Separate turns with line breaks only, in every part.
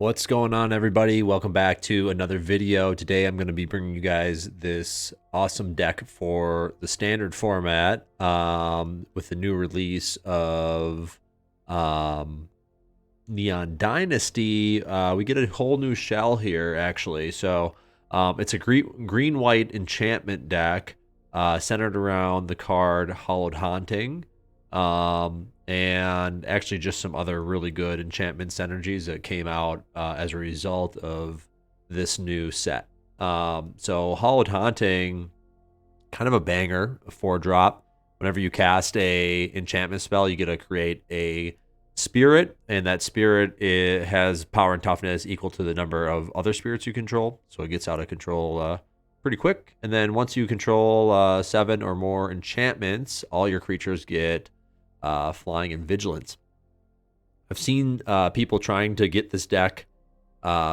What's going on, everybody? Welcome back to another video. Today I'm going to be bringing you guys this awesome deck for the standard format with the new release of Neon Dynasty. We get a whole new shell here, actually. So it's a green-white enchantment deck centered around the card Hallowed Haunting. And actually just some other really good enchantment synergies that came out as a result of this new set. So Hallowed Haunting, kind of a banger, a 4-drop. Whenever you cast a enchantment spell, you get to create a spirit, and that spirit has power and toughness equal to the number of other spirits you control. So it gets out of control pretty quick. And then once you control 7 or more enchantments, all your creatures get flying and vigilance. I've seen people trying to get this deck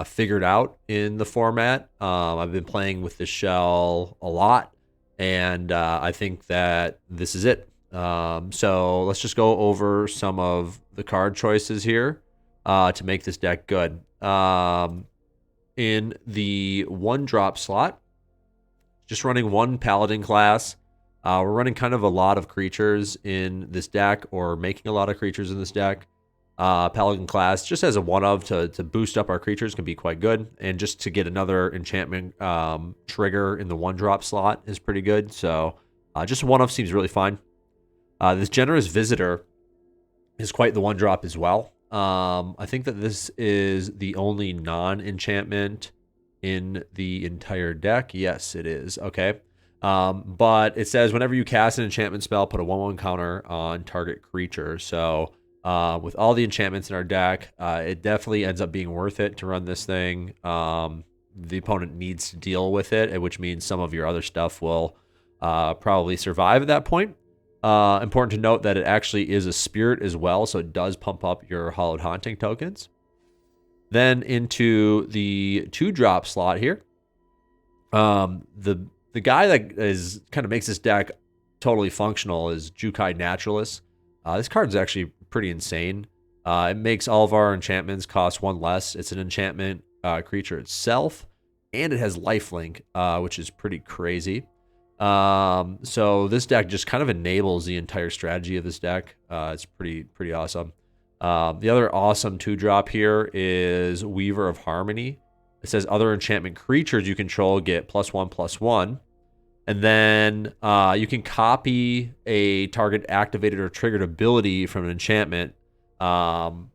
figured out in the format. I've been playing with this shell a lot, and I think that this is it. So let's just go over some of the card choices here to make this deck good. In the 1-drop slot, just running one Paladin Class. We're running kind of a lot of creatures in this deck, or making a lot of creatures in this deck. Paladin Class, just as a one-of to boost up our creatures, can be quite good. And just to get another enchantment trigger in the 1-drop slot is pretty good. So just a one-of seems really fine. This Generous Visitor is quite the 1-drop as well. I think that this is the only non-enchantment in the entire deck. Yes, it is. Okay. But it says whenever you cast an enchantment spell, put a 1/1 counter on target creature. So with all the enchantments in our deck, it definitely ends up being worth it to run this thing. The opponent needs to deal with it, which means some of your other stuff will probably survive at that point. Important to note that it actually is a spirit as well, so it does pump up your Hallowed Haunting tokens. Then into the 2-drop slot here. The guy that is kind of makes this deck totally functional is Jukai Naturalist. This card is actually pretty insane. It makes all of our enchantments cost 1 less. It's an enchantment creature itself, and it has lifelink, which is pretty crazy. So this deck just kind of enables the entire strategy of this deck. It's pretty awesome. The other awesome 2-drop here is Weaver of Harmony. It says other enchantment creatures you control get +1/+1. And then you can copy a target activated or triggered ability from an enchantment,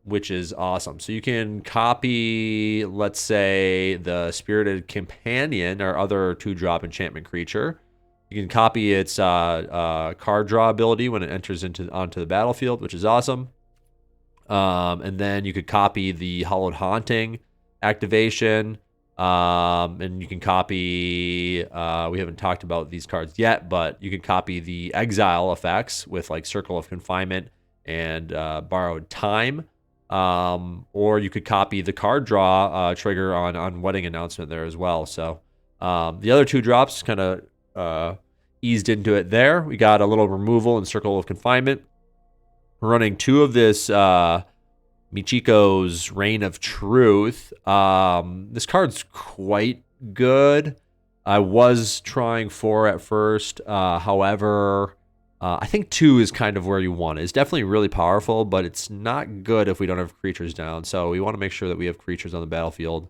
which is awesome. So you can copy, let's say, the Spirited Companion, or other 2-drop enchantment creature. You can copy its card draw ability when it enters onto the battlefield, which is awesome. And then you could copy the Hallowed Haunting activation. And you can copy, we haven't talked about these cards yet, but you can copy the exile effects with like Circle of Confinement and Borrowed Time. Or you could copy the card draw trigger on Wedding Announcement there as well. So the other 2-drops kind of eased into it there. We got a little removal in Circle of Confinement. We're running 2 of this Michiko's Reign of Truth. This card's quite good. I was trying 4 at first. However, I think 2 is kind of where you want it. It's definitely really powerful, but it's not good if we don't have creatures down. So we want to make sure that we have creatures on the battlefield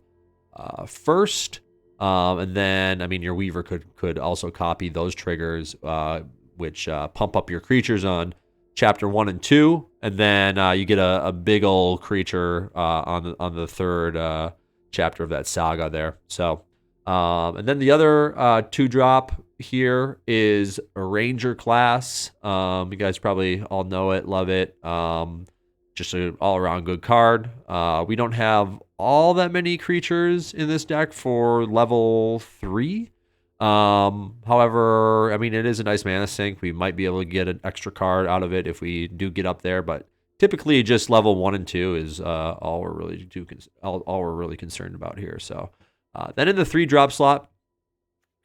first. And then, I mean, your Weaver could also copy those triggers, which pump up your creatures on Chapter 1 and 2, and then you get a big old creature on the 3rd chapter of that saga there. So, and then the other 2-drop here is a Ranger Class. You guys probably all know it, love it. Just an all-around good card. We don't have all that many creatures in this deck for level 3. However, I mean, it is a nice mana sink. We might be able to get an extra card out of it if we do get up there, but typically just level 1 and 2 is all we're really concerned about here. So then in the 3-drop slot,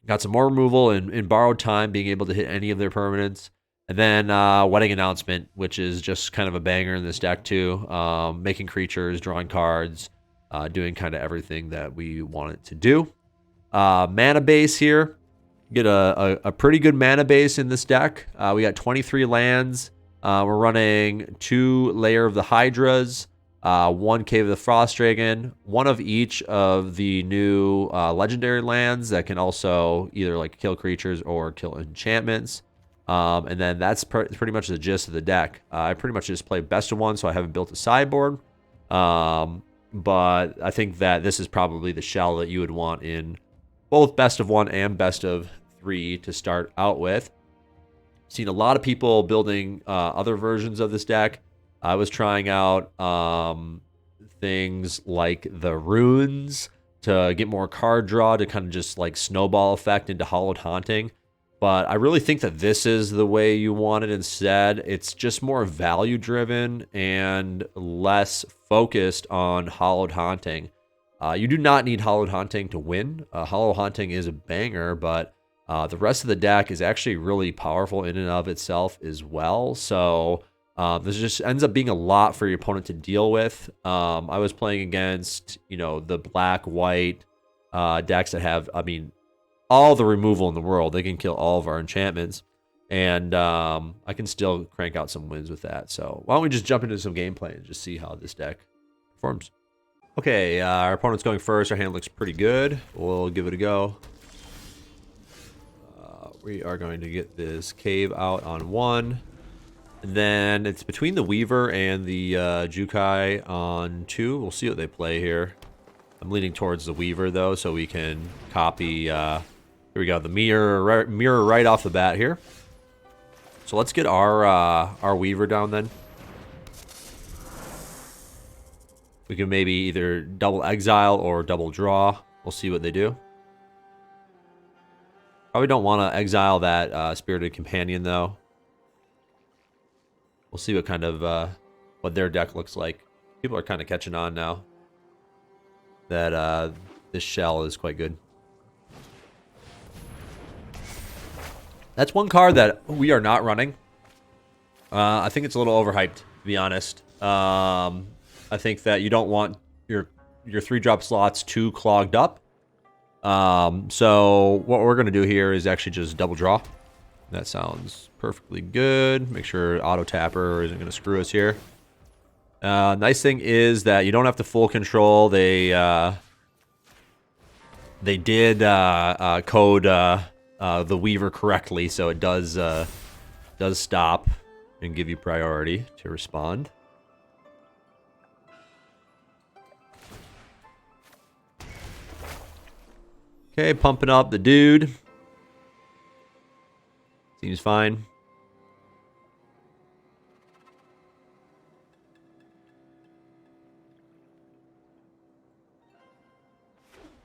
got some more removal in Borrowed Time, being able to hit any of their permanents. And then Wedding Announcement, which is just kind of a banger in this deck too. Making creatures, drawing cards, doing kind of everything that we want it to do. Mana base here. Get a pretty good mana base in this deck. We got 23 lands. We're running 2 Lair of the Hydras, 1 Cave of the Frost Dragon, 1 of each of the new legendary lands that can also either like kill creatures or kill enchantments. And then that's pretty much the gist of the deck. I pretty much just play best of 1, so I haven't built a sideboard. But I think that this is probably the shell that you would want in both best of 1 and best of 3 to start out with. Seen a lot of people building other versions of this deck. I was trying out things like the runes to get more card draw to kind of just like snowball effect into Hallowed Haunting. But I really think that this is the way you want it instead. It's just more value driven and less focused on Hallowed Haunting. You do not need Hallowed Haunting to win. Hallowed Haunting is a banger, but the rest of the deck is actually really powerful in and of itself as well. So this just ends up being a lot for your opponent to deal with. I was playing against, the black-white decks that have, all the removal in the world. They can kill all of our enchantments. And I can still crank out some wins with that. So why don't we just jump into some gameplay and just see how this deck performs. Okay, our opponent's going first. Our hand looks pretty good. We'll give it a go. We are going to get this cave out on 1. And then it's between the Weaver and the Jukai on 2. We'll see what they play here. I'm leaning towards the Weaver, though, so we can copy... here we go, the mirror right off the bat here. So let's get our Weaver down then. We can maybe either double exile or double draw. We'll see what they do. Probably don't want to exile that Spirited Companion, though. We'll see what kind of what their deck looks like. People are kind of catching on now that this shell is quite good. That's one card that we are not running. I think it's a little overhyped, to be honest. I think that you don't want your 3-drop slots too clogged up. So what we're going to do here is actually just double draw. That sounds perfectly good. Make sure auto tapper isn't going to screw us here. Nice thing is that you don't have to full control. They did code the Weaver correctly, so it does stop and give you priority to respond. Okay, pumping up the dude. Seems fine.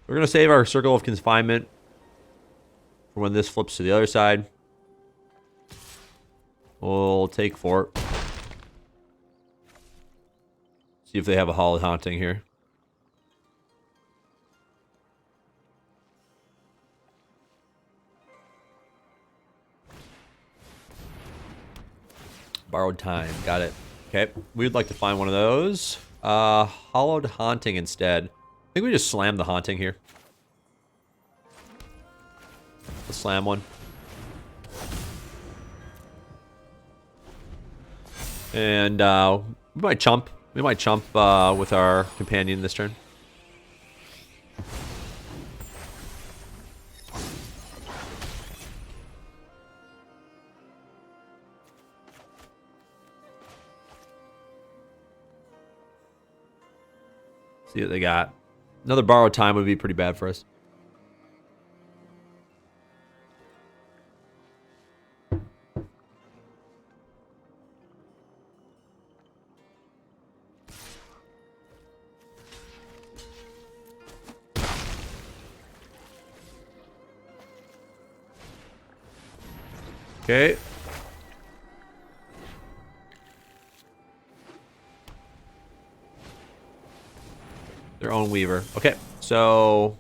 We're going to save our Circle of Confinement for when this flips to the other side. We'll take Fort. See if they have a Hallowed Haunting here. Borrowed Time. Got it. Okay. We would like to find one of those. Hallowed Haunting instead. I think we just slam the Haunting here. Let's slam one. And we might chump. We might chump with our companion this turn. See what they got. Another Borrowed Time would be pretty bad for us. Okay. Their own Weaver. Okay, so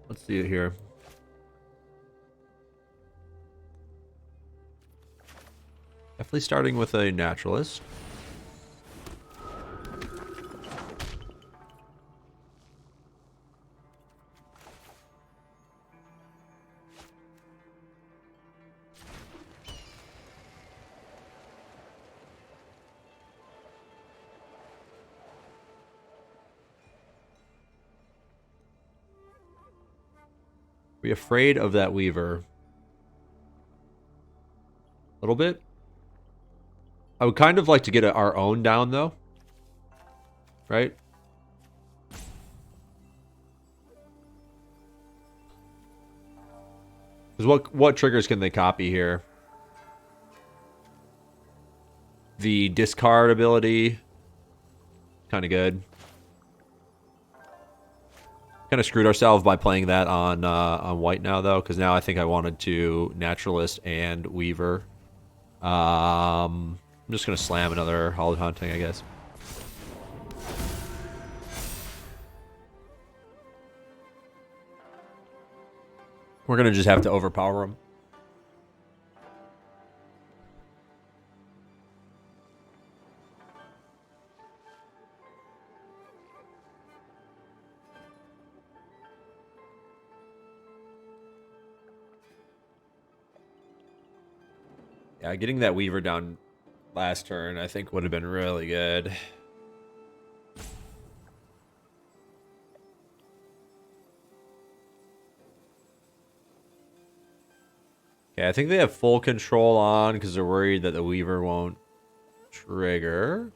let's see it here. Definitely starting with a Naturalist. we afraid of that Weaver? A little bit. I would kind of like to get our own down, though. Right? Because what triggers can they copy here? The discard ability. Kind of good. Kind of screwed ourselves by playing that on white now, though. Because now I think I wanted to Naturalist and Weaver. I'm just going to slam another Hallowed Haunting, I guess. We're going to just have to overpower him. Yeah, getting that Weaver down last turn, I think, would have been really good. Okay, I think they have full control on because they're worried that the Weaver won't trigger.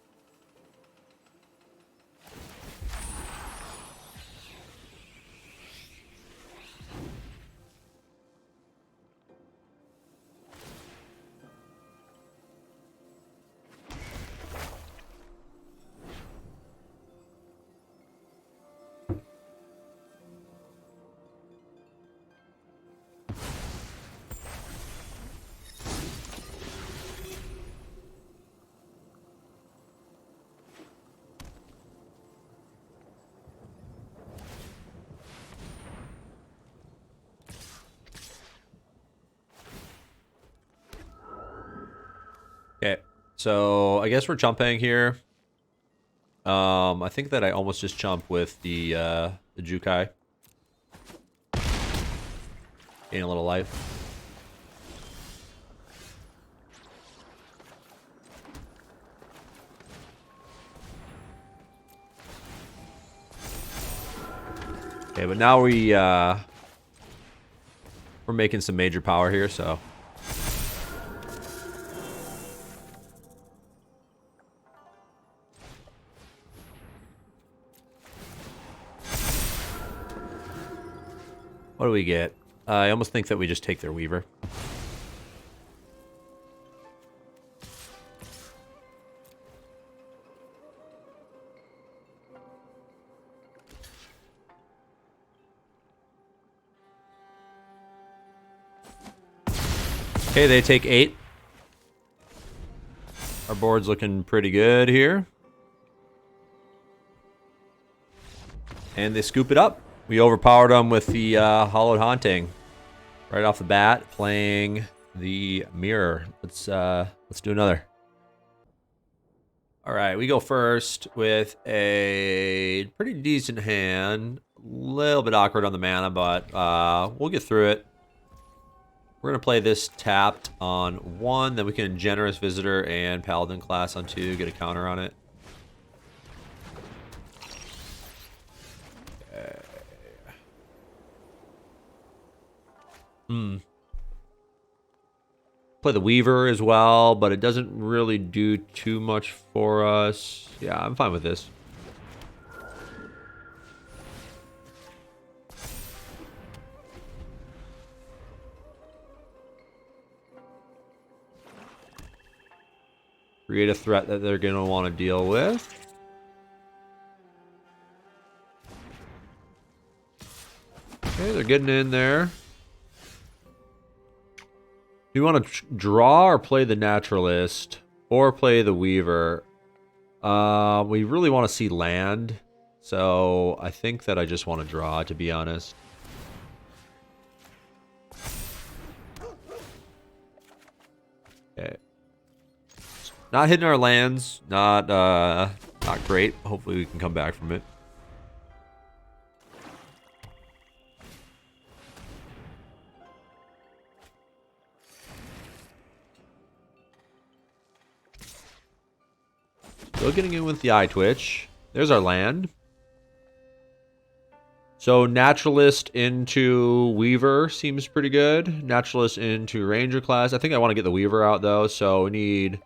Okay, so I guess we're jumping here. I think that I almost just jumped with the Jukai. Gain a little life. Okay, but now we're making some major power here, so. What do we get? I almost think that we just take their Weaver. Okay, they take 8. Our board's looking pretty good here. And they scoop it up. We overpowered them with the Hallowed Haunting right off the bat, playing the Mirror. Let's do another. All right, we go first with a pretty decent hand. A little bit awkward on the mana, but we'll get through it. We're gonna play this tapped on 1, then we can Generous Visitor and Paladin Class on 2, get a counter on it. Play the Weaver as well, but it doesn't really do too much for us. Yeah, I'm fine with this. Create a threat that they're going to want to deal with. Okay, they're getting in there. Do you want to draw or play the Naturalist or play the Weaver? We really want to see land, so I think that I just want to draw, to be honest. Okay. Not hitting our lands, not great. Hopefully we can come back from it. Still getting in with the Eye Twitch. There's our land. So Naturalist into Weaver seems pretty good. Naturalist into Ranger class. I think I want to get the Weaver out though, so we need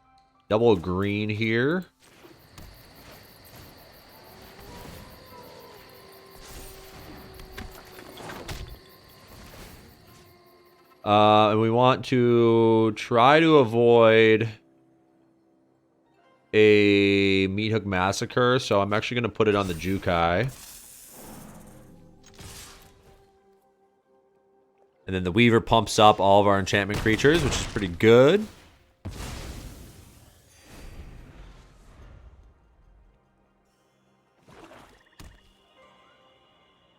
double green here. And we want to try to avoid a Meat Hook Massacre, so I'm actually going to put it on the Jukai. And then the Weaver pumps up all of our enchantment creatures, which is pretty good.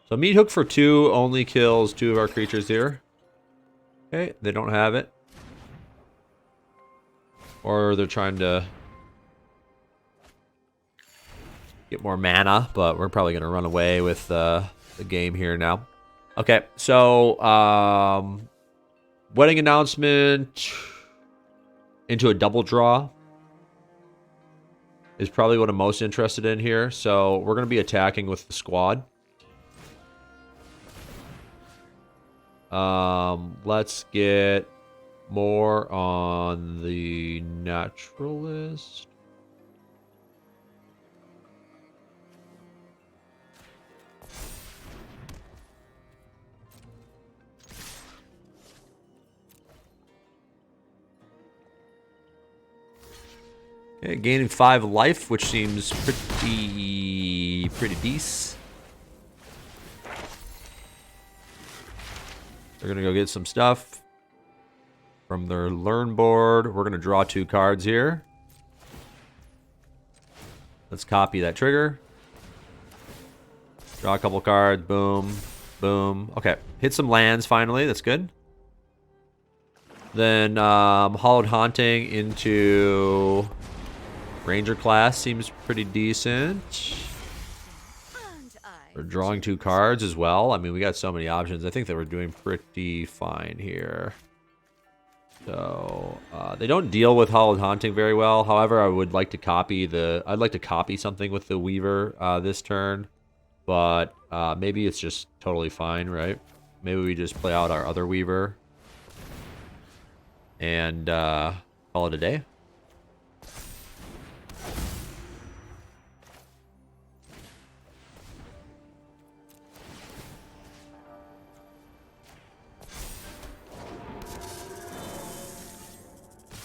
So Meat Hook for 2 only kills 2 of our creatures here. Okay, they don't have it. Or they're trying to get more mana, but we're probably going to run away with the game here now. Okay, so wedding announcement into a double draw is probably what I'm most interested in here. So we're going to be attacking with the squad. Let's get more on the Naturalist. Okay, gaining 5 life, which seems pretty decent. They're gonna go get some stuff from their learn board. We're gonna draw 2 cards here. Let's copy that trigger. Draw a couple cards. Boom, boom. Okay, hit some lands finally. That's good. Then Hallowed Haunting into Ranger class seems pretty decent. We're drawing 2 cards as well. I mean, we got so many options. I think that we're doing pretty fine here. So they don't deal with Hallowed Haunting very well. However, I would like to copy I'd like to copy something with the Weaver this turn, but maybe it's just totally fine, right? Maybe we just play out our other Weaver and call it a day.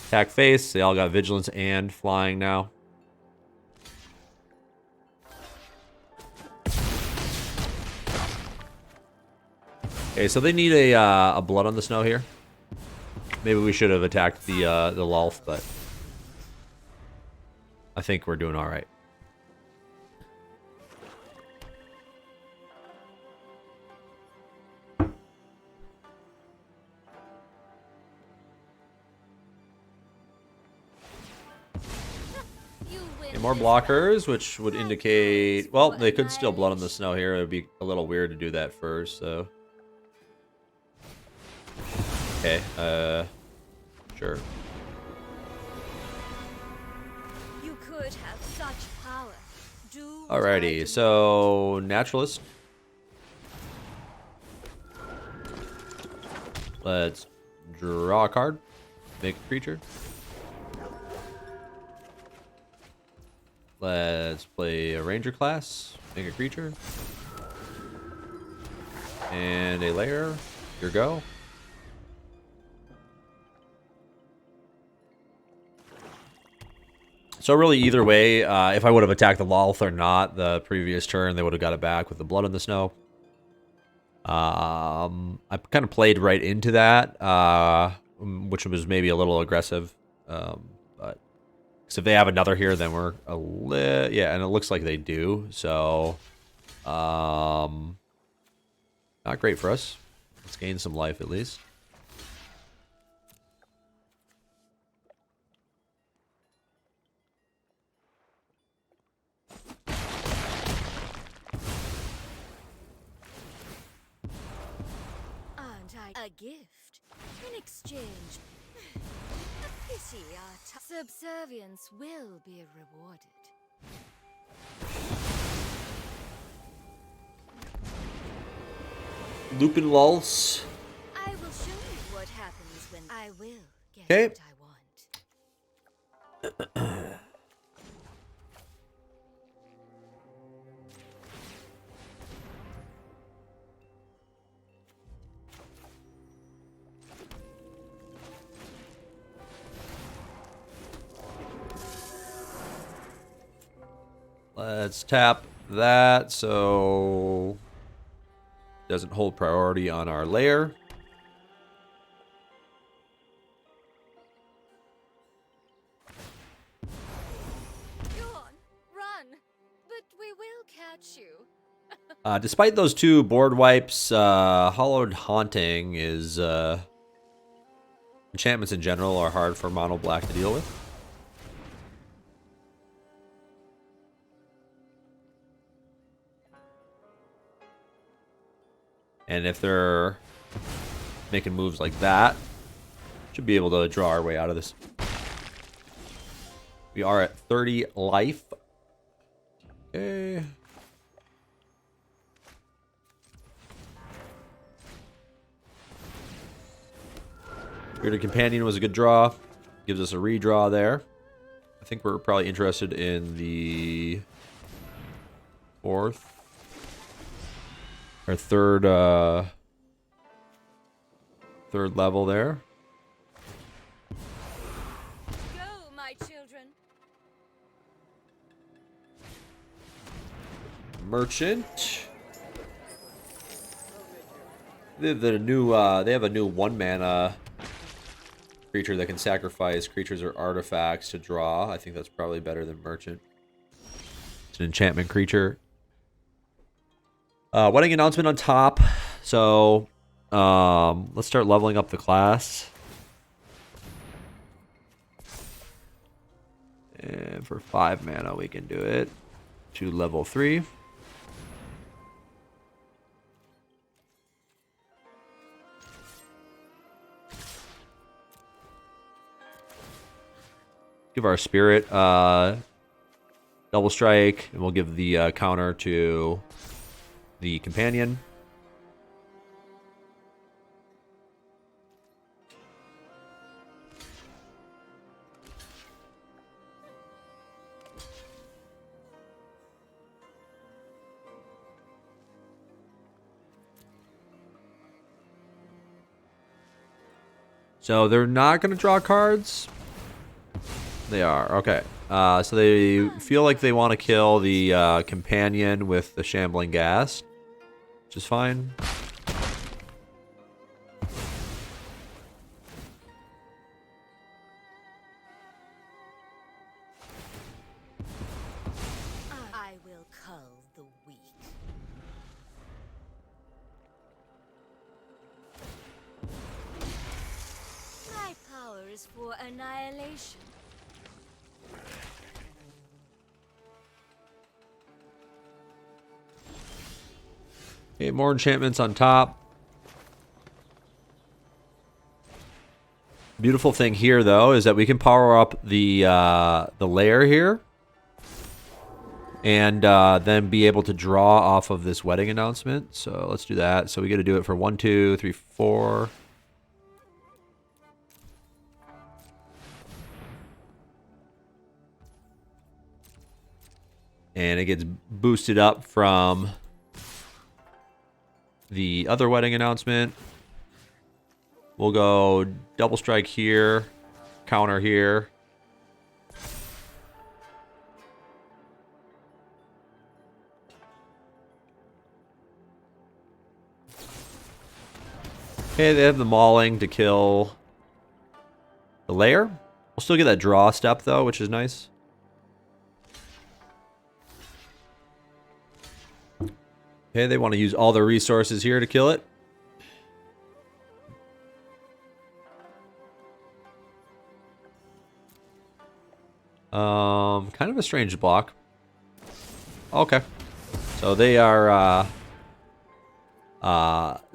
Attack face. They all got vigilance and flying now. Okay, so they need a blood on the snow here. Maybe we should have attacked the Lulf, but I think we're doing all right. And more blockers, which would indicate... Well, they could still blood on the snow here. It would be a little weird to do that first, so... Okay, sure.
You could have such power.
Alrighty, so... Naturalist. Let's draw a card. Make a creature. Let's play a Ranger class. Make a creature. And a Lair. Your go. So really, either way, if I would have attacked the Lulth or not the previous turn, they would have got it back with the blood in the snow. I kind of played right into that, which was maybe a little aggressive. But because if they have another here, then we're yeah, and it looks like they do. So, not great for us. Let's gain some life at least.
A gift in exchange. A pity our subservience will be rewarded.
Lupin Lulse.
I will show you what happens when I will get
Okay.
what I want.
Let's tap that so doesn't hold priority on our lair.
Go on, run, but we will catch you.
Despite those two board wipes, Hallowed Haunting is enchantments in general are hard for mono black to deal with. And if they're making moves like that, should be able to draw our way out of this. We are at 30 life. Okay. Bearded Companion was a good draw. Gives us a redraw there. I think we're probably interested in the fourth. Our third level there.
Go, my children.
Merchant. They have a new 1 mana creature that can sacrifice creatures or artifacts to draw. I think that's probably better than Merchant. It's an enchantment creature. Wedding announcement on top. So let's start leveling up the class. And for 5 mana we can do it to level 3. Give our spirit double strike, and we'll give the counter to the companion. So they're not going to draw cards. They are. Okay. So they feel like they want to kill the companion with the shambling gas, which is fine.
I will cull the weak. My power is for annihilation.
Okay, more enchantments on top. Beautiful thing here, though, is that we can power up the lair here, and then be able to draw off of this wedding announcement. So let's do that. So we got to do it for 1, 2, 3, 4. And it gets boosted up from the other wedding announcement. We'll go double strike here, counter here. Okay, they have the mauling to kill the lair. We'll still get that draw step though, which is nice. Okay, they want to use all their resources here to kill it. Kind of a strange block. Okay. So they are,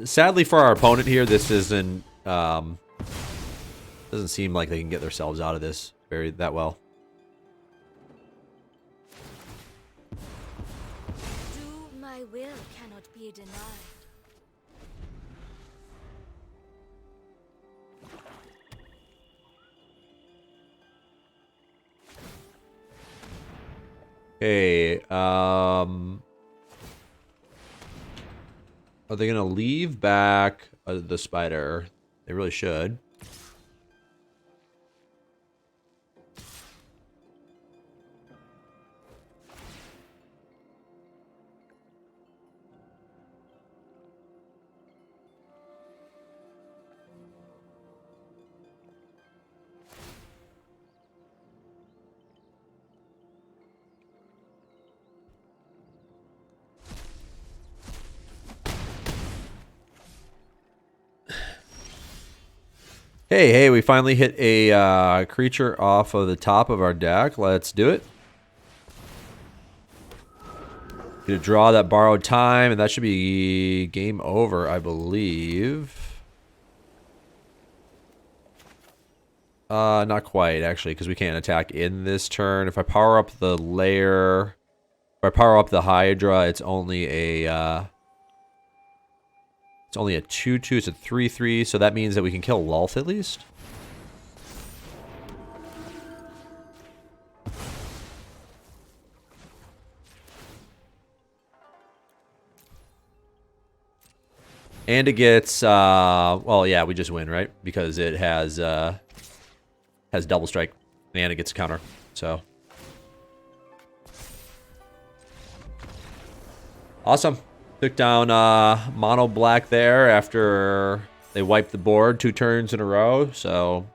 sadly for our opponent here, this isn't, doesn't seem like they can get themselves out of this that well.
Do my will cannot be denied.
Okay, are they gonna leave back the spider? They really should. Hey, we finally hit a creature off of the top of our deck. Let's do it. Gonna draw that borrowed time, and that should be game over, I believe. Not quite, actually, because we can't attack in this turn. If I power up the Lair, if I power up the Hydra, it's only a 2/2. It's a 3/3, so that means that we can kill Lulth at least. And it gets, well, yeah, we just win, right? Because it has double strike, and it gets a counter, so. Awesome. Took down mono black there after they wiped the board 2 turns in a row, so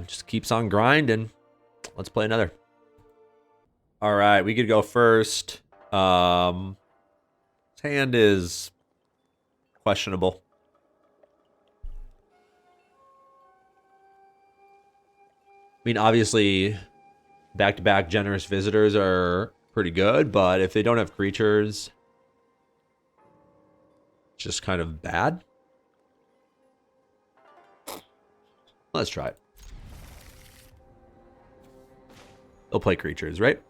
just keeps on grinding. Let's play another. All right, we could go first. His hand is questionable. I mean, obviously, back-to-back generous visitors are pretty good, but if they don't have creatures, it's just kind of bad. Let's try it. They'll play creatures, right?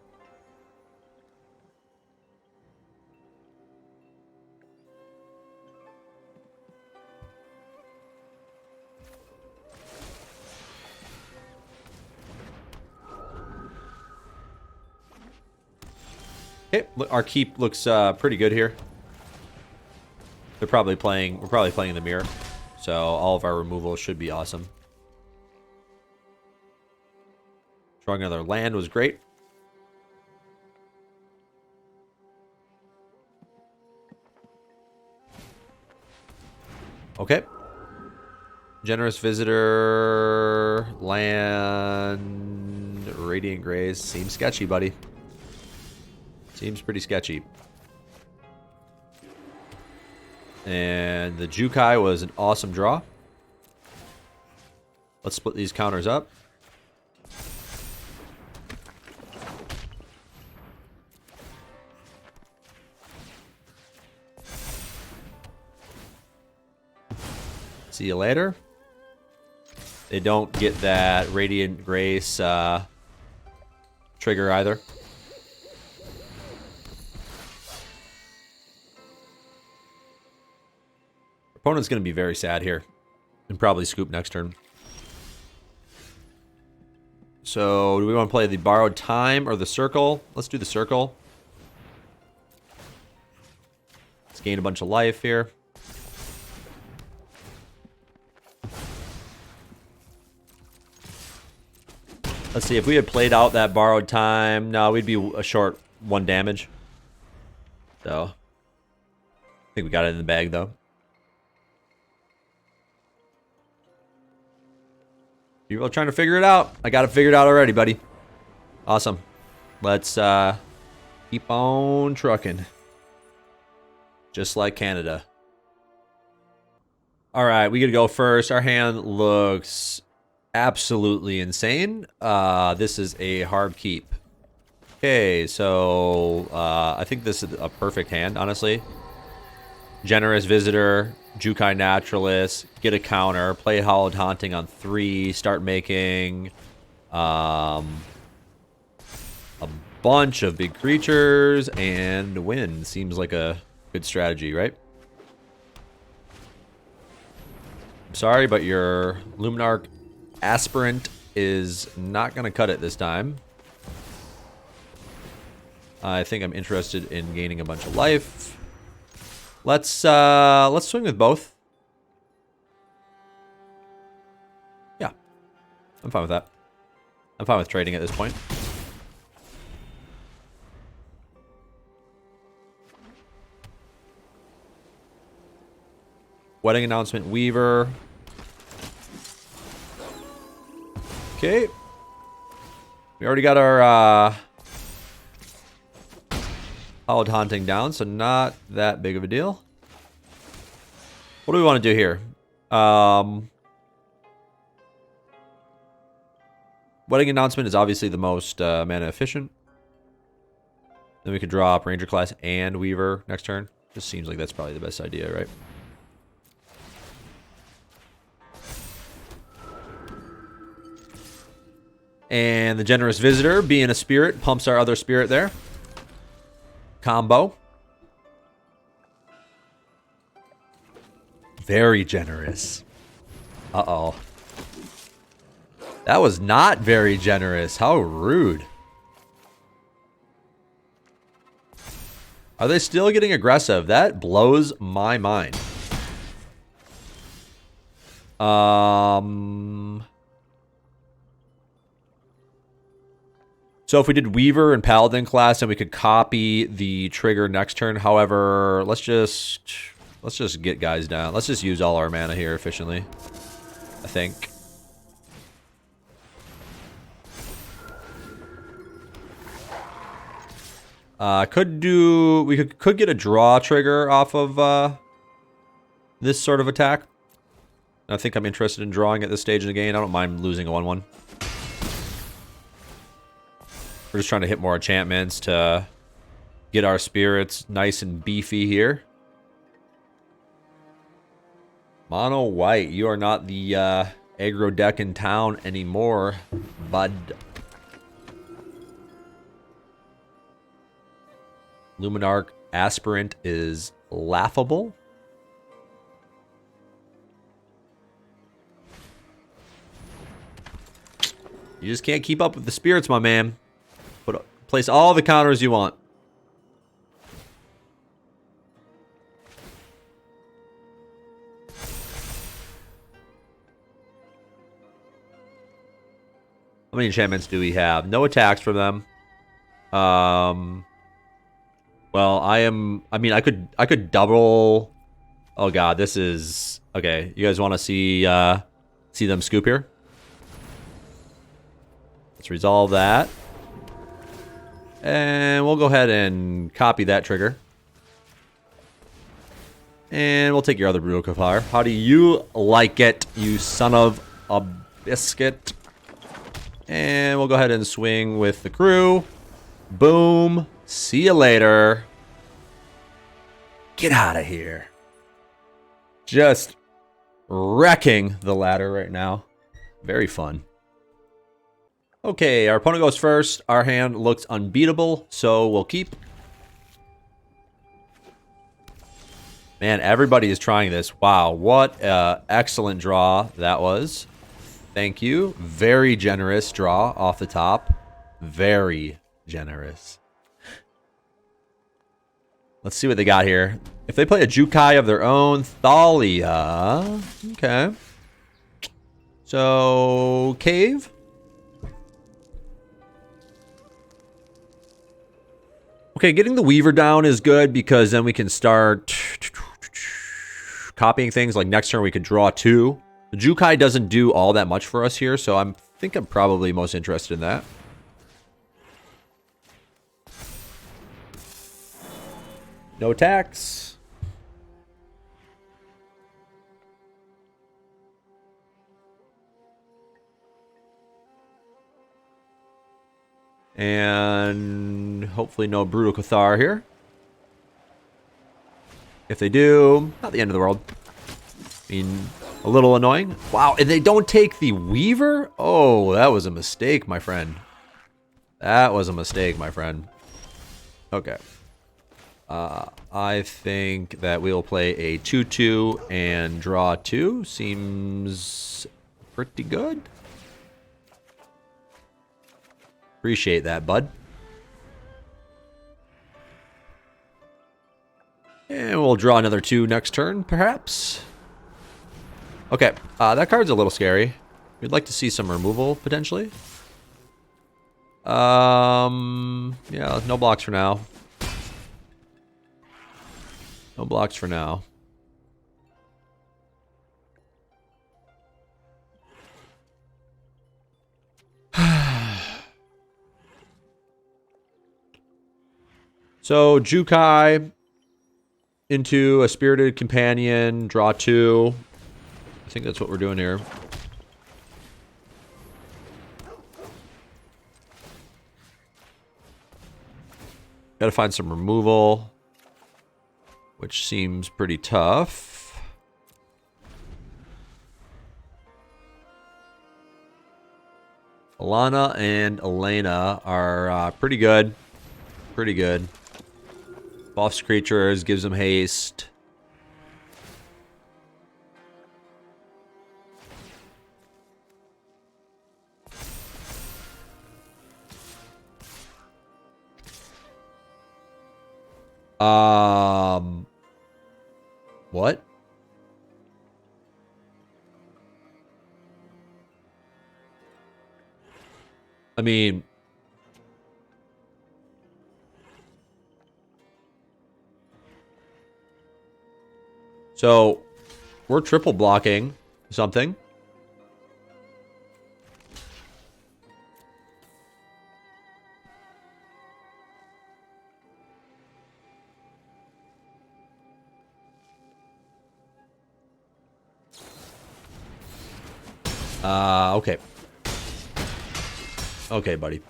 Okay, our keep looks pretty good here. We're probably playing in the mirror, so all of our removal should be awesome. Drawing another land was great. Okay. Generous visitor, land, radiant grace. Seems sketchy, buddy. Seems pretty sketchy. And the Jukai was an awesome draw. Let's split these counters up. See you later. They don't get that Radiant Grace trigger either. Opponent's going to be very sad here and probably scoop next turn. So, do we want to play the Borrowed Time or the Circle? Let's do the Circle. Let's gain a bunch of life here. Let's see, if we had played out that Borrowed Time, no, we'd be a short 1 damage. So, I think we got it in the bag, though. People are trying to figure it out. I got it figured out already, buddy. Awesome. Let's keep on trucking. Just like Canada. All right, we got to go first. Our hand looks absolutely insane. This is a hard keep. Okay, so I think this is a perfect hand, honestly. Generous Visitor, Jukai Naturalist, get a counter, play Hallowed Haunting on 3, start making a bunch of big creatures, and win. Seems like a good strategy, right? I'm sorry, but your Luminarch Aspirant is not going to cut it this time. I think I'm interested in gaining a bunch of life. Let's swing with both. Yeah, I'm fine with that. I'm fine with trading at this point. Wedding announcement, Weaver. Okay. We already got our Hallowed Haunting down, so not that big of a deal. What do we want to do here? Wedding announcement is obviously the most mana efficient. Then we could drop Ranger Class and Weaver next turn. Just seems like that's probably the best idea, right? And the Generous Visitor, being a spirit, pumps our other spirit there. Combo. Very generous. Uh-oh. That was not very generous. How rude. Are they still getting aggressive? That blows my mind. So if we did Weaver and Paladin Class, then we could copy the trigger next turn. However, let's just get guys down. Let's just use all our mana here efficiently, I think. We could get a draw trigger off of this sort of attack. I think I'm interested in drawing at this stage of the game. I don't mind losing a 1/1. We're just trying to hit more enchantments to get our spirits nice and beefy here. Mono white, you are not the aggro deck in town anymore, bud. Luminarch Aspirant is laughable. You just can't keep up with the spirits, my man. Place all the counters you want. How many enchantments do we have? No attacks for them. Well, I mean, I could double. Oh god, this is okay. You guys want to see them scoop here? Let's resolve that. And we'll go ahead and copy that trigger. And we'll take your other Brutal Cathar. How do you like it, you son of a biscuit? And we'll go ahead and swing with the crew. Boom. See you later. Get out of here. Just wrecking the ladder right now. Very fun. Okay, our opponent goes first. Our hand looks unbeatable, so we'll keep. Man, everybody is trying this. Wow, what an excellent draw that was. Thank you. Very generous draw off the top. Very generous. Let's see what they got here. If they play a Jukai of their own, Thalia. Okay. So, Cave. Okay, getting the Weaver down is good because then we can start copying things. Like next turn we could draw 2. The Jukai doesn't do all that much for us here, so I think I'm probably most interested in that. No attacks. And hopefully no Brutal Cathar here. If they do, not the end of the world. I mean, a little annoying. Wow, and they don't take the Weaver? Oh, that was a mistake, my friend. That was a mistake, my friend. Okay. I think that we'll play a 2/2 and draw 2. Seems pretty good. Appreciate that, bud. And we'll draw another 2 next turn, perhaps. Okay, that card's a little scary. We'd like to see some removal, potentially. Yeah, no blocks for now. No blocks for now. So, Jukai into a Spirited Companion, draw 2. I think that's what we're doing here. Gotta find some removal, which seems pretty tough. Alana and Elena are pretty good. Pretty good. Buffs creatures, gives them haste. What? I mean, so we're triple blocking something. Okay. Okay, buddy.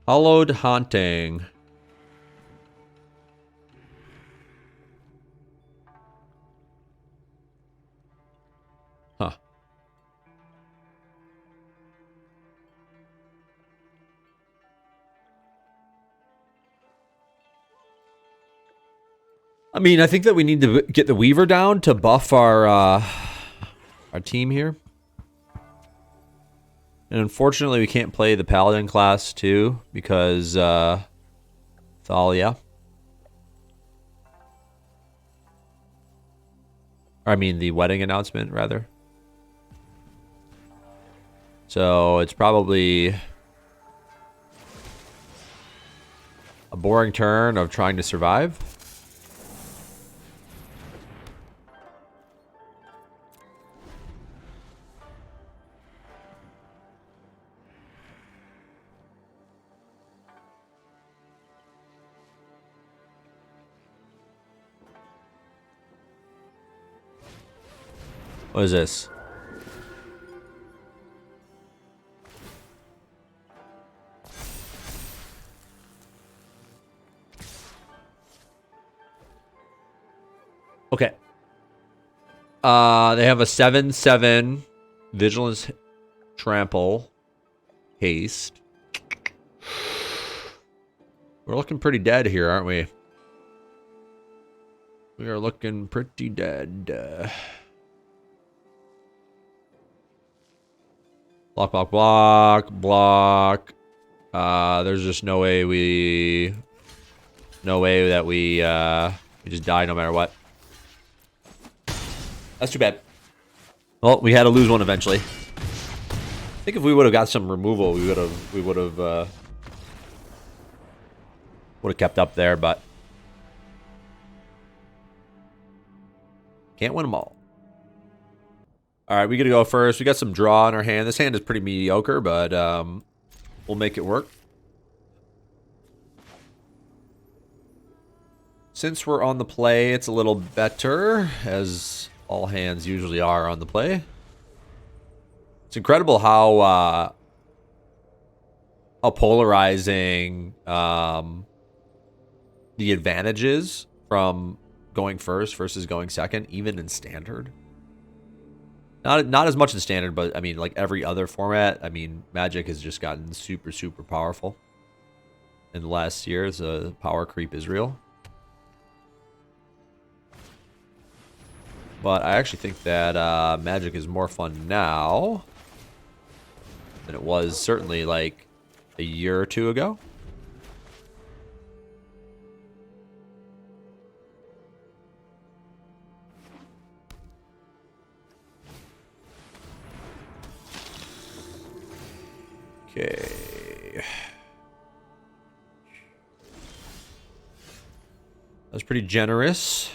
Hallowed Haunting. Huh. I mean, I think that we need to get the Weaver down to buff our team here. And unfortunately, we can't play the Paladin class too because Thalia. I mean, the wedding announcement, rather. So it's probably a boring turn of trying to survive. What is this? Okay. They have a 7/7 Vigilance, Trample, Haste. We're looking pretty dead here, aren't we? We are looking pretty dead. Block, block, block, block. There's just no way that we just die no matter what. That's too bad. Well, we had to lose one eventually. I think if we would have got some removal, we would have kept up there, but can't win them all. All right, we got to go first. We got some draw in our hand. This hand is pretty mediocre, but we'll make it work. Since we're on the play, it's a little better, as all hands usually are on the play. It's incredible how polarizing the advantage is from going first versus going second, even in standard. Not as much in standard, but I mean, like every other format. I mean, Magic has just gotten super, super powerful in the last years. The power creep is real. But I actually think that Magic is more fun now than it was certainly like a year or two ago. Okay. That's pretty generous.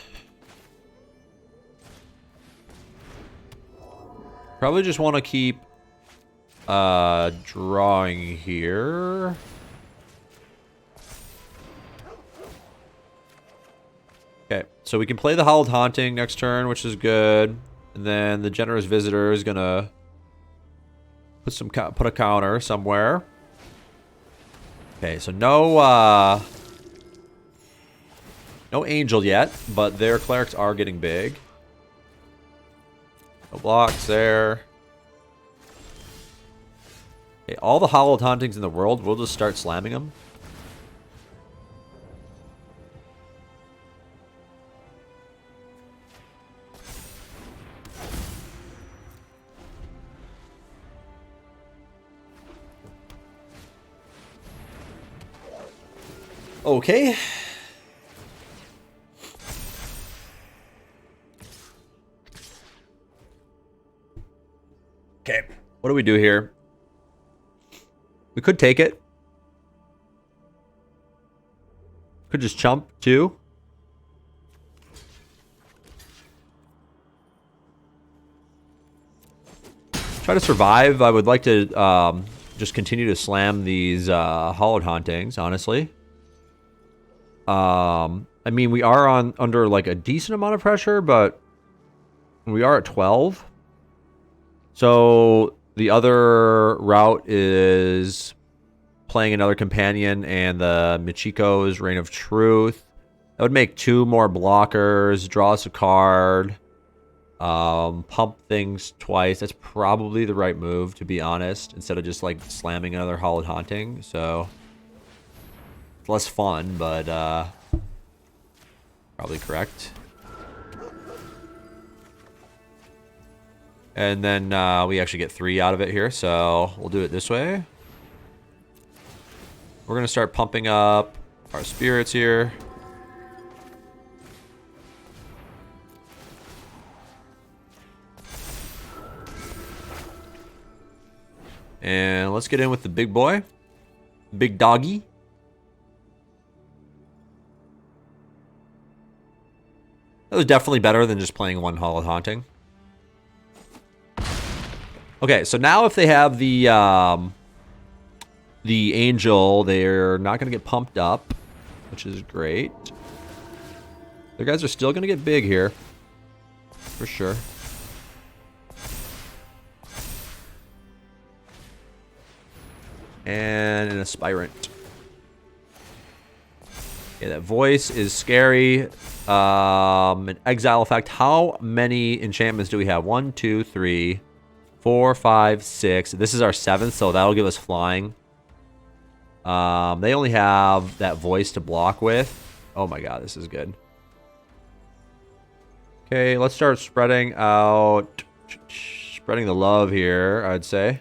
Probably just want to keep drawing here. Okay, so we can play the Hallowed Haunting next turn, which is good. And then the Generous Visitor is gonna put a counter somewhere. Okay, so no Angel yet, but their clerics are getting big. No blocks there. Okay, all the Hallowed Hauntings in the world, we'll just start slamming them. Okay. Okay. What do we do here? We could take it. Could just chump too. Try to survive. I would like to just continue to slam these Hallowed Hauntings, honestly. I mean, we are under like a decent amount of pressure, but we are at 12. So the other route is playing another companion and the Michiko's Reign of Truth. That would make 2 more blockers, draw us a card, pump things twice. That's probably the right move, to be honest, instead of just like slamming another Hallowed Haunting. So it's less fun, but probably correct. And then we actually get 3 out of it here, so we'll do it this way. We're going to start pumping up our spirits here. And let's get in with the big boy. Big doggy. That was definitely better than just playing one Hallowed Haunting. Okay, so now if they have the Angel, they're not going to get pumped up, which is great. Their guys are still going to get big here, for sure. And an Aspirant. Okay, that voice is scary. An Exile effect. How many enchantments do we have? 1, 2, 3, 4, 5, 6. This is our 7th, so that'll give us flying. They only have that voice to block with. Oh my god, this is good. Okay, let's start spreading out. Spreading the love here, I'd say.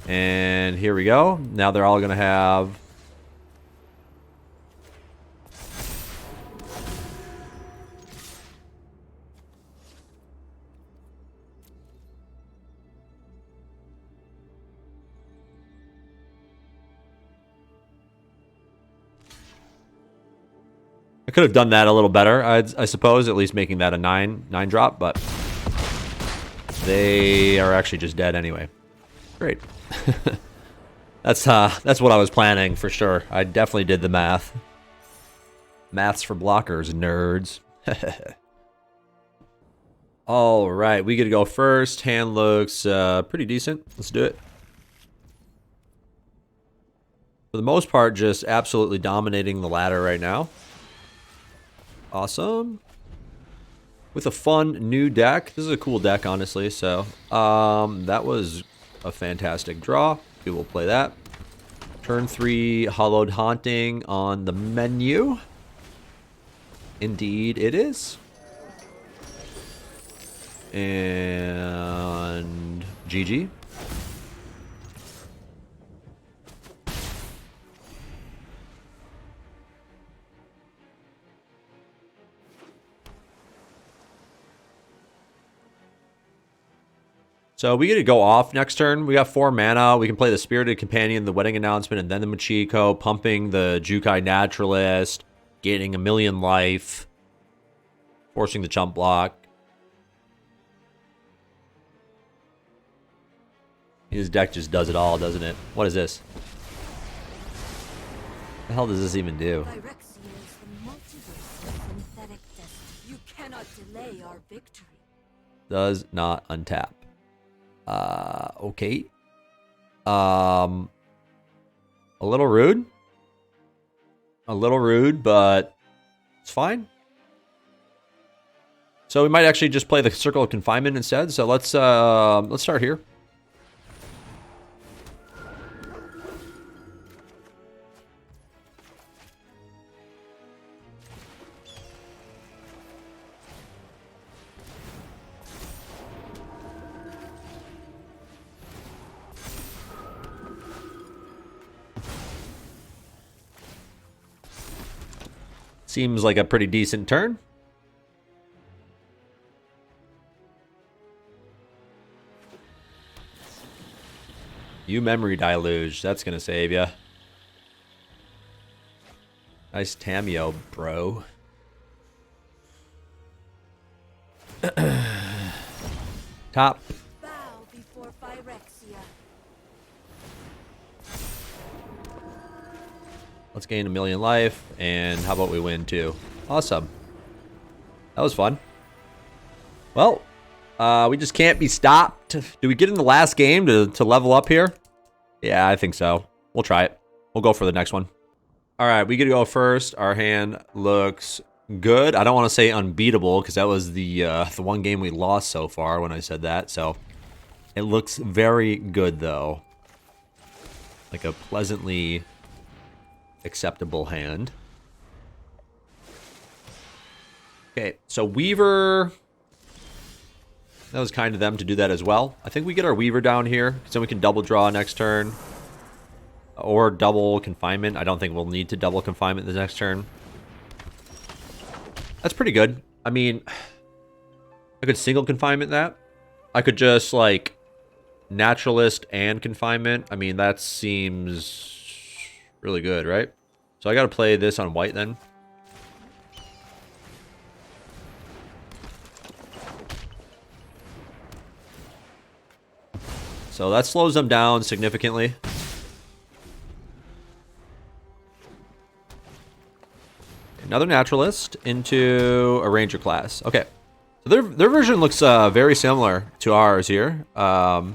And here we go. Now they're all going to have... I could have done that a little better, I suppose, at least making that a 9 drop, but they are actually just dead anyway. Great. That's what I was planning for sure. I definitely did the math. Maths for blockers, nerds. All right, we get to go first. Hand looks pretty decent. Let's do it. For the most part, just absolutely dominating the ladder right now. Awesome. With a fun new deck. This is a cool deck, honestly. So that was a fantastic draw. We will play that. Turn 3 Hallowed Haunting on the menu. Indeed it is. And GG. So we get to go off next turn. We got 4 mana. We can play the Spirited Companion, the Wedding Announcement, and then the Michiko, pumping the Jukai Naturalist, gaining 1,000,000 life, forcing the chump block. His deck just does it all, doesn't it? What is this? What the hell does this even do?
You cannot delay our victory.
Does not untap. Okay. A little rude. A little rude, but it's fine. So we might actually just play the Circle of Confinement instead. So let's start here. Seems like a pretty decent turn. You Memory Deluge. That's going to save you. Nice Tamiyo, bro. Top.
Bow before Phyrexia.
Let's gain 1,000,000 life, and how about we win too? Awesome. That was fun. Well, we just can't be stopped. Do we get in the last game to level up here? Yeah, I think so. We'll try it. We'll go for the next one. All right, we get to go first. Our hand looks good. I don't want to say unbeatable because that was the one game we lost so far when I said that. So it looks very good though. Like a pleasantly acceptable hand. Okay, so Weaver. That was kind of them to do that as well. I think we get our Weaver down here, because then we can double draw next turn. Or double Confinement. I don't think we'll need to double Confinement the next turn. That's pretty good. I mean, I could single Confinement that. I could just, like, Naturalist and Confinement. I mean, that seems really good, right? So I got to play this on white then. So that slows them down significantly. Another Naturalist into a Ranger class. Okay. So their version looks very similar to ours here. We're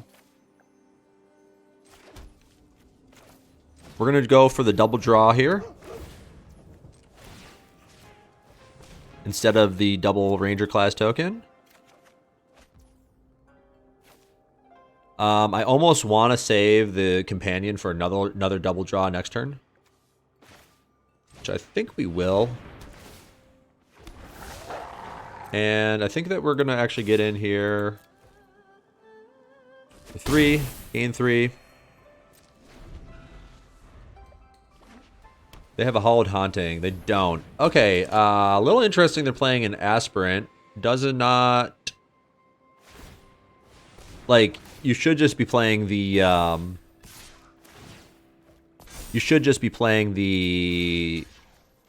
going to go for the double draw here. Instead of the double Ranger class token. I almost want to save the Companion for another double draw next turn. Which I think we will. And I think that we're going to actually get in here. For 3, gain 3. They have a Hallowed Haunting. They don't. Okay, a little interesting. They're playing an Aspirant. Does it not... Like, you should just be playing the... You should just be playing the...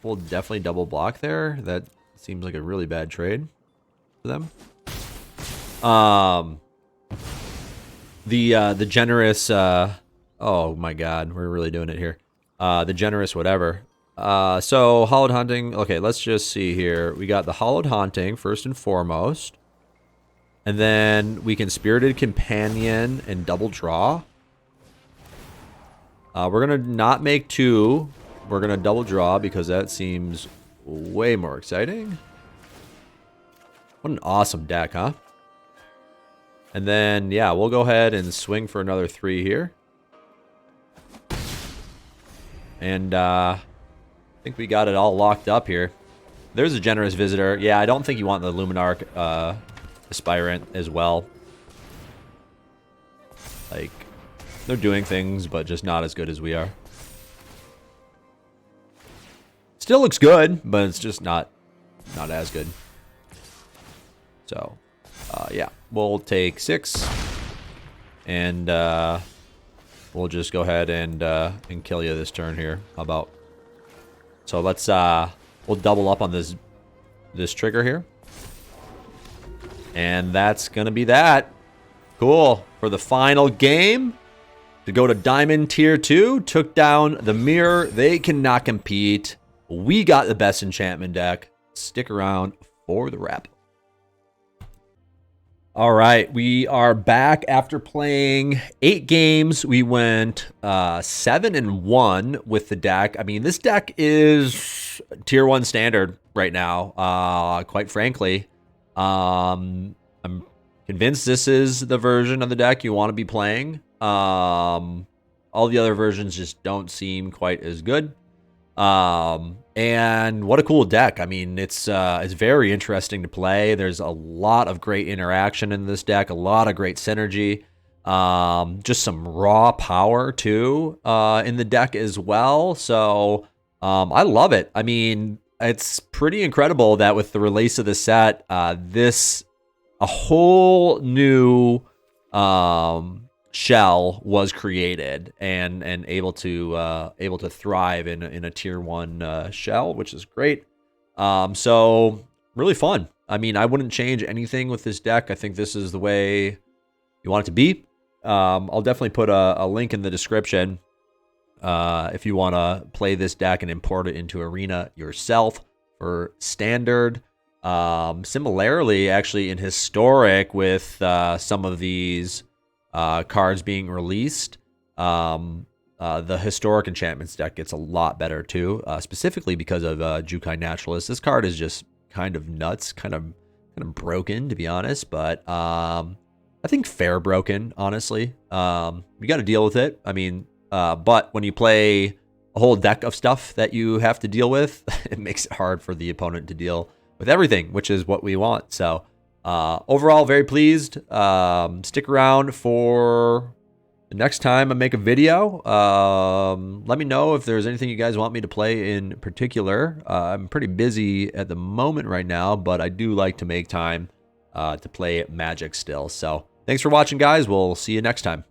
We'll definitely double block there. That seems like a really bad trade for them. The generous... oh my god, we're really doing it here. The generous whatever. So, Hallowed Haunting. Okay, let's just see here. We got the Hallowed Haunting, first and foremost. And then we can Spirited Companion and double draw. We're going to not make 2. We're going to double draw because that seems way more exciting. What an awesome deck, huh? And then, yeah, we'll go ahead and swing for another 3 here. And I think we got it all locked up here. There's a Generous Visitor. Yeah, I don't think you want the Luminarch Aspirant as well. Like, they're doing things, but just not as good as we are. Still looks good, but it's just not as good. So, yeah, we'll take 6. and we'll just go ahead and kill you this turn here. How about? So let's we'll double up on this trigger here, and that's gonna be that. Cool. For the final game, to go to Diamond Tier 2, took down the Mirror. They cannot compete. We got the best enchantment deck. Stick around for the wrap. All right, we are back after playing 8 games. We went 7-1 with the deck. I mean, this deck is Tier 1 standard right now, quite frankly. I'm convinced this is the version of the deck you want to be playing. All the other versions just don't seem quite as good. And what a cool deck. I mean, it's very interesting to play. There's a lot of great interaction in this deck, a lot of great synergy. Just some raw power too, in the deck as well. So, I love it. I mean, it's pretty incredible that with the release of the set, a whole new, shell was created and able to thrive in a tier 1 shell, which is great. So really fun. I mean, I wouldn't change anything with this deck. I think this is the way you want it to be. I'll definitely put a link in the description if you want to play this deck and import it into Arena yourself for standard. Similarly, actually in Historic, with some of these cards being released, the Historic Enchantments deck gets a lot better too, specifically because of Jukai Naturalist. This card is just kind of nuts, kind of broken, to be honest, but I think fair broken, honestly. You got to deal with it. I mean, but when you play a whole deck of stuff that you have to deal with, it makes it hard for the opponent to deal with everything, which is what we want. So overall, very pleased. Stick around for the next time I make a video. Let me know if there's anything you guys want me to play in particular. I'm pretty busy at the moment right now, but I do like to make time to play Magic still. So thanks for watching, guys. We'll see you next time.